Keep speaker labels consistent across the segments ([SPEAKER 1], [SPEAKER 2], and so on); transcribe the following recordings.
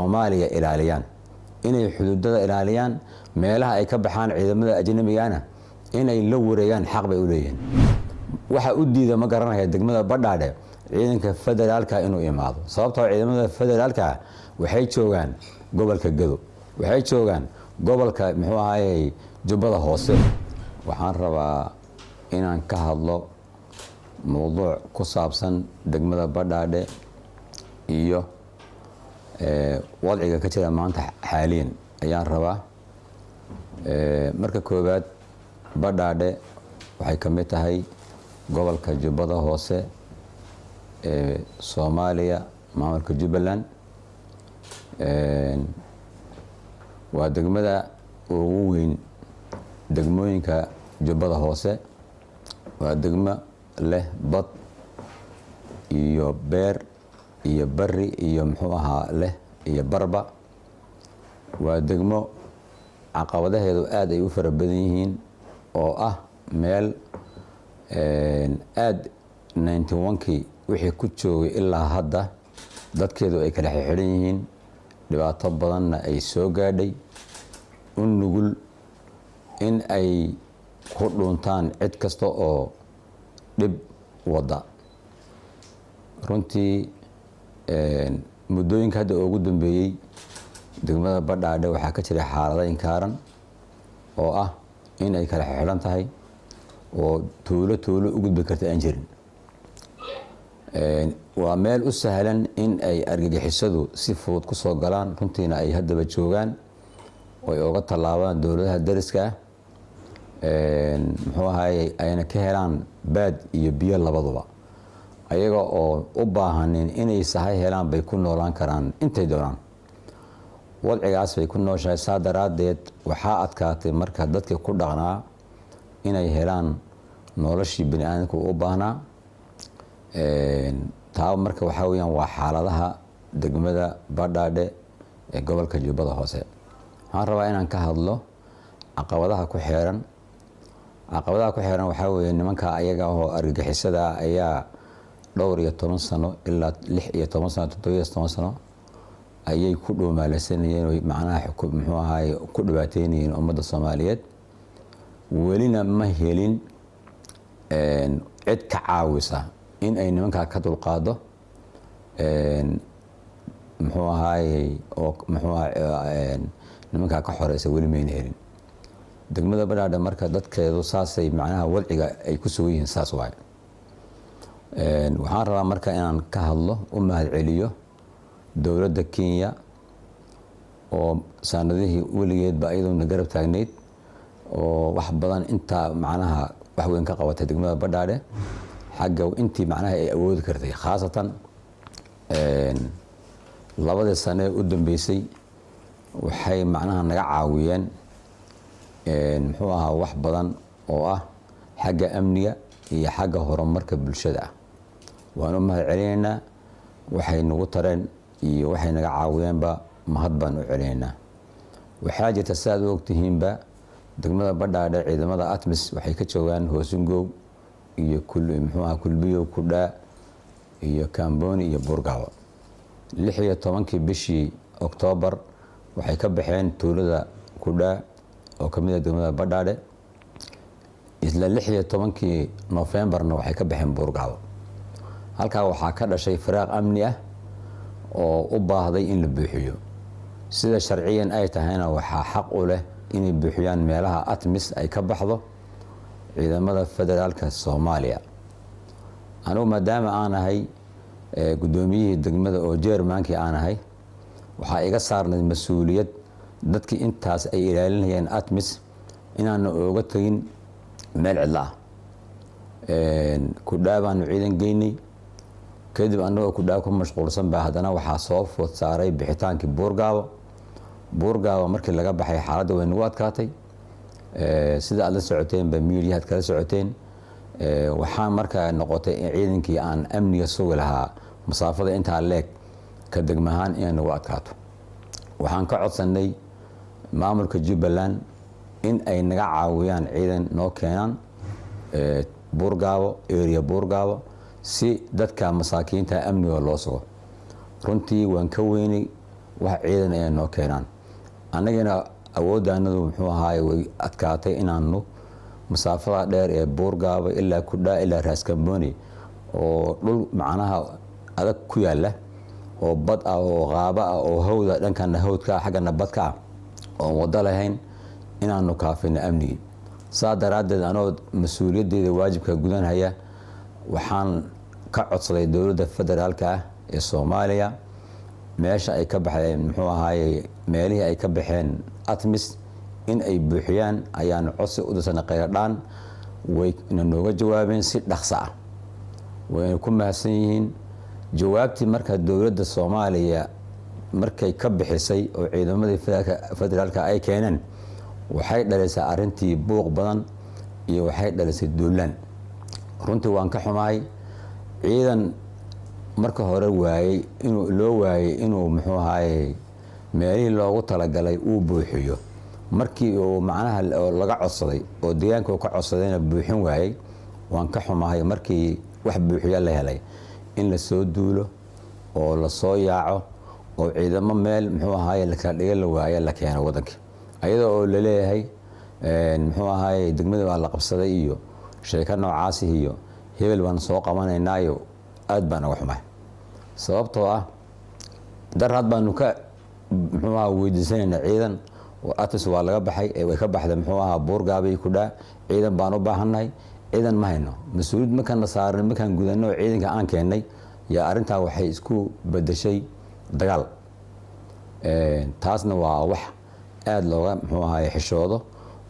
[SPEAKER 1] Soomaaliya ilaaliyaan inay xuduudada ilaaliyaan meelaha ay ka baxaan ciidamada ajnabiga inay la wareegaan xaq bay u leeyihiin waxa u diiday ma garanayo degmada Badhaadhe ciidanka federaalka inuu imaado sababtoo ciidamada federaalka waxay joogaan gobolka Gado waxay joogaan gobolka muxuu ahaayay Jubbada Hoose waxaan rabaa inaan ka hadlo mowduuc ku saabsan degmada Badhaadhe iyo wadciga ka jira maanta xaaliyan ayaan rabaa marka koobaad Badhaadhe waxay ka mid tahay gobolka Jubbada Hoose Soomaaliya maamulka Jubbaland waa degmada ugu weyn degmooyinka Jubbada Hoose waa degmo leh bad iyo beer iyo bari iyo muxuu ahaa leh iyo barba waa degmo caqabadaheedu aad ay u fara badan yihiin oo ah meel aad 91kii wixii ku joogay ilaa hadda dadkeedu ay kala xidhan yihiin dhibaato badanna ay soo gaadhay u nugul in ay ku dhuntaan cid kasta oo dhib wada runtii muddooyinka hadda ugu dambeeyay degmada Badhaadhe waxaa ka jira xaalado inkaaran oo ah in ay kala xidhan tahay oo tuulo u gudbi karta aan jirin waa meel u sahlan in ay argagixisadu si fudud ku soo galaan runtiina ay haddaba joogaan oo ay uga tallaabaan dowladaha dariska muxuu ahaayay ayna ka helaan baad iyo biyo labaduba ayaga oo u baahanin inay sahay helaan bay ku noolaan karaan intay doonaan wadcigaas bay ku nooshahay saa daraadeed waxaa adkaatay marka dadka ku dhaqnaa inay helaan noloshii bini'aadamku u baahnaa taa marka waxaa weeyaan waa xaaladaha degmada Badhaadhe ee gobolka Jubbada Hoose waxaan rabaa inaan ka hadlo caqabadaha ku xeeran waxaa weeye nimanka ayaga oo argagixisada ayaa dhowr iyo 10 sano ilaa 16 sano 17 sano ayay ku dhoomaalasanayeen oo macnaha muxuu ahaay ku dhibaateynayeen ummadda Soomaaliyeed welina ma helin cid ka caawisa in ay nimanka ka dulqaado muxuu ahaay oo nimanka ka xoreysa weli ma helin degmada Badhaadhe marka dadkeedu saasay macnaha wadciga ay ku soo yihiin saas waay waxaan rabaa marka inaan ka hadlo u mahadceliyo dowladda Kenya oo sanadihii weligeedba iyaduna garab taagneyd oo wax badan inta macnaha wax weyn ka qabatay degmada Badhaadhe xagga intii macnaha ay awoodi kartay khaasatan labada sano u dambeysay waxay macnaha naga caawiyeen muxuu ahaa wax badan oo ah xagga amniga iyo xagga horumarka bulshada waan u mahadcelinaynaa waxay nagu tareen iyo waxay naga caawiyeenba mahad baan u celinaynaa waxaa jirta saad u ogtihiinba degmada Badhaadhe ciidamada ATMIS waxay ka joogaan Hoosingow iyo muxuu ahaa Kulbiyo Kudha iyo Kamboni iyo Burgawa 16 bishii Oktoobar waxay ka baxeen tuulada Kudha oo kamid ah degmada Badhaadhe isla 16 Novembarna waxay ka baxeen Burgawa halka waxaa ka dhashay firaaq amni ah oo u baahday in la buuxiyo sida sharciyan ay tahayna waxaa xaq u leh inay buuxiyaan meelaha ATMIS ay ka baxdo ciidamada federaalka Soomaaliya anigu maadaama aan ahay gudoomiyihii degmada oo Jeermaankii aan ahay waxaa iga saarnay mas'uuliyad dadkii intaas ay ilaalinayeen ATMIS inaan uga tagin meel cidla ah Kudha baan ciidan geynay kadib anagoo Kudha ku mashquulsan baa haddana waxaa soo food saaray bixitaankii Burgawa markii laga baxay xaaladda way nagu adkaatay sida aad la socoteen ba miidiyaha kala socoteen waxaa markaa noqotay in ciidankii aan amniga sugi lahaa masaafada intaa leeg ka degmahaan inay nagu adkaato waxaan ka codsanay maamulka Jubbaland in ay naga caawiyaan ciidan noo keenan area Burgawa si dadka masaakiinta amniga loo sugo runtii waan ka weynay wax ciidan ay noo keenaan annagana awooddaanadu muxuu ahaay way adkaatay inaanu masaafada dheer ee Buurgaaba ilaa Kudhaa ilaa Raaskambooni oo dhul macnaha adag ku yaala oo bad ah oo qaaba ah oo hawda dhankan hawdka xagana badka oo wada lahayn inaanu kaafina amni saadaradeed anoo mas'uuliyadeeda waajibka gudanaya waxaan ka codsaday dawladda federaalka ee Soomaaliya meesha ay ka baxeen muxuu ahaay meelihii ay ka baxeen ATMIS in ay buuxiyaan ayaan codsi u dirsan qeydaan way inooga jawaabeen si dhaqso ah way ku mahadsan yihiin jawaabtii marka dawladda Soomaaliya markay ka bixisay oo ciidamadii federaalka ay keeneen waxay dhalisay arintii buuq badan iyo waxay dhalisay duulaan runtii waan ka xumahay ciidan marka hore waayay inuu muxuu ahaay meelihii loogu talagalay uu buuxiyo markii uu macnaha laga codsaday oo deegaanka ka codsadayna buuxin waayay waan ka xumahay markii wax buuxiya la helay in la soo duulo oo la soo yaaco oo ciidamo meel muxuu ahaay la kala dhigay la waayay la keenay wadanka ayadoo oo la leeyahay muxuu ahaay degmada waa la qabsaday iyo sheeka noocaas iyo hebel baan soo qabanaynaayo aad baan uga xumahay sababtoo ah darad baanu ka muxuu ahaa weydiisanayna ciidan oo ATMIS waa laga baxay ee way ka baxday muxuu ahaa Buurgaaba iyo Kudhaa ciidan baan u baahanay ciidan ma hayno mas'uuliyad ma kan saaran ma kan gudano ciidanka aan keenay ya arinta waxay isku bedeshay dagaal taasna waa wax aad looga muxuu ahaay xishoodo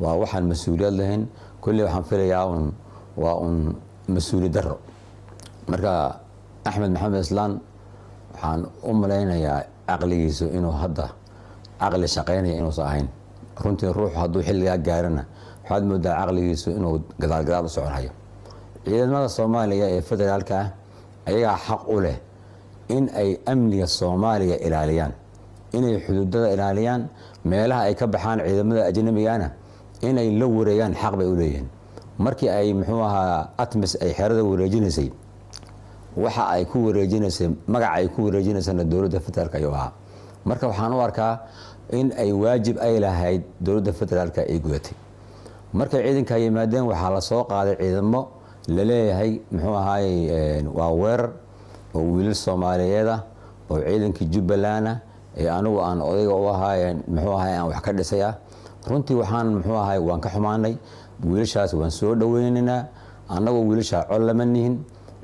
[SPEAKER 1] waa waxaan mas'uuliyad lahayn kulli waxaan filayaa waa mas'uuliyad daro marka Axmed Maxamed Islaan waxaan u maleynayaa aqligiisu inuu hadda aqli shaqeynaya inuu saahayn runtii ruux hadduu xilliga gaarana waxaad moodaa aqligiisu inuu gadaal u soconayo ciidamada Soomaaliya ee federaalka ayaga xaq u leh in ay amniga Soomaaliya ilaaliyaan inay xuduudada ilaaliyaan meelaha ay ka baxaan ciidamada ajnabiga inay la wareegaan xaq bay u leeyihiin markii ay muxuu ahaa ATMIS ay xerada wareejinaysay waxa ay ku wareejinaysay magac ay ku wareejinaysana dawladda federaalka ayuu ahaa marka waxaan u arkaa in ay waajib ay lahayd dawladda federaalka ay gudatay marka ciidanka yimaadeen waxa la soo qaaday ciidamo la leeyahay muxuu ahaay waa weerar oo wiilal Soomaaliyeed ah oo ciidankii Jubbaland ee anigu aan odayga u ahaay muxuu ahaay aan wax ka dhisay runtii waxaan muxuu ahaay waan ka xumaanay wiilashaas waan soo dhaweynaynaa anagu wiilasha cod lama nihin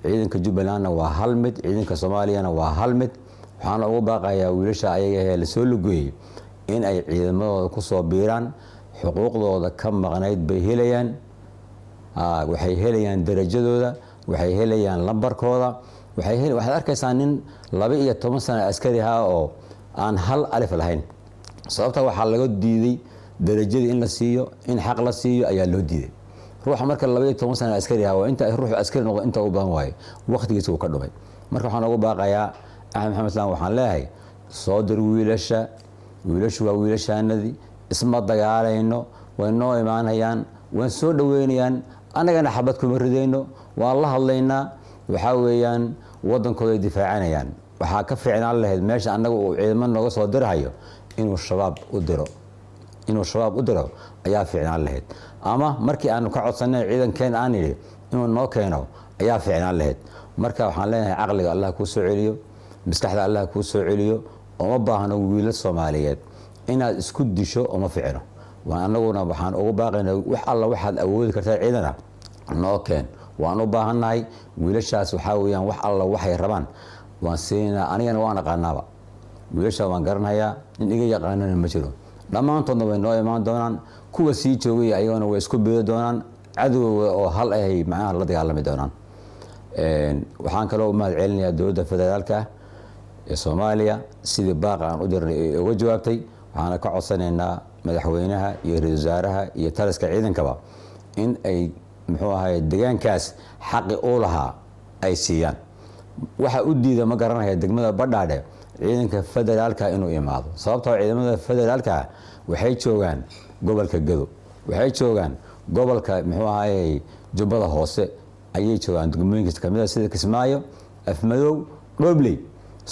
[SPEAKER 1] ciidanka Jubbaland waa hal mid ciidanka Soomaaliyana waa hal mid waxaan ugu baaqayaa wiilasha ayaga la soo lugeeyay in ay ciidamadooda ku soo biiraan xuquuqdooda ka maqnayd bay helayaan waxay helayaan darajadooda waxay helayaan lambarkooda waxaad arkaysaa nin 12 sano askari ah oo aan hal alif lahayn sababta waxa laga diiday darajada in la siiyo in xaq la siiyo ayaa loo diiday ruuxa marka 12 sano askari ah waa inta ruux askari noqdo inta u baahan waay waqtigiisa uu ka dhumay marka waxaan ugu baaqayaa Axmed Maxamed Islaan waxaan leeyahay soo dir wiilashu waa wiilashaanadii isma dagaalayno way noo imaanayaan waan soo dhaweynayaan anagana xabad kuma ridayno waan la hadlaynaa waxa weeyaan wadankooda difaacanayaan waxa ka fiicnaan lahayd meesha anagu uu ciidamada nooga soo dirayo inuu shabaab u diro ayaa fiicnaan lahayd ama markii aanu ka codsanay ciidankeen aan yiri inuu noo keeno ayaa fiicnaan lahayd marka waxaan leenahay aqliga Allah ku soo celiyo maskaxda Allah ku soo celiyo oo ma baahno wiilal Soomaaliyeed inaad isku disho oo ma fiicno waan anaguna waxaan ugu baaqaynaa wax alla waxaad awoodi kartaa ciidana noo keen waan u baahanahay wiilashaas waxa weeyaan wax alla waxay rabaan waan siinaa anigana waan aqaanaaba wiilasha waan garanayaa in iga yaqaanana ma jiro dhamaantoodna way noo imaan doonaan kuwa sii joogay ayagana way isku beedo doonaan cadowga oo hal ay macnaha la dagaalami doonaan waxaan kaloo mahad celinayaa dawladda federaalka ee Soomaaliya sidii baaq aan u dirnay ee uga jawaabtay waxaana ka codsanaynaa madaxweynaha iyo ra'iisul wasaaraha iyo taliska ciidankaba in ay muxuu ahaay deegaankaas xaq u lahaa ay siiyaan waxa u diida ma garanaya degmada Badhaadhe ciidanka federaalka inuu imaado sababtoo ciidamada federaalka waxay joogaan gobolka Gado waxay joogaan gobolka muxuu ahaay Jubbada Hoose ayay joogaan degmooyinka kamida sida Kismaayo Afmadow Dhobley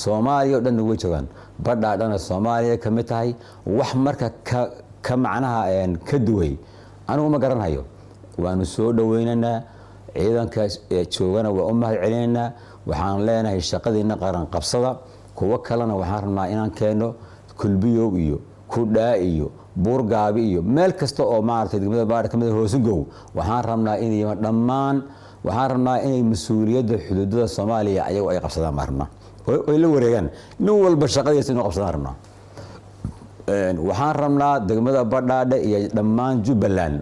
[SPEAKER 1] Soomaaliya oo dhan way joogaan badhaadhana Soomaaliya ka mid tahay wax marka ka macnaha ka duway anigu ma garanayo waanu soo dhaweynaynaa ciidanka joogana waa u mahad celinaynaa waxaan leenahay shaqadiina qaran qabsada kuwa kalena waxaan rabnaa inaan keeno kulbiyow iyo kudhaa iyo buurgaabi iyo meel kasta oo maartay degmada baadha kamid hoosugow waxaan rabnaa inay dhammaan waxaan rabnaa inay mas'uuliyadda xuduudada Soomaaliya ayagu ay qabsadaan marna oo la wareegan nin walba shaqadiisa inuu qabsadaan rabnaa waxaan rabnaa degmada badhaadhe iyo dhammaan Jubbaland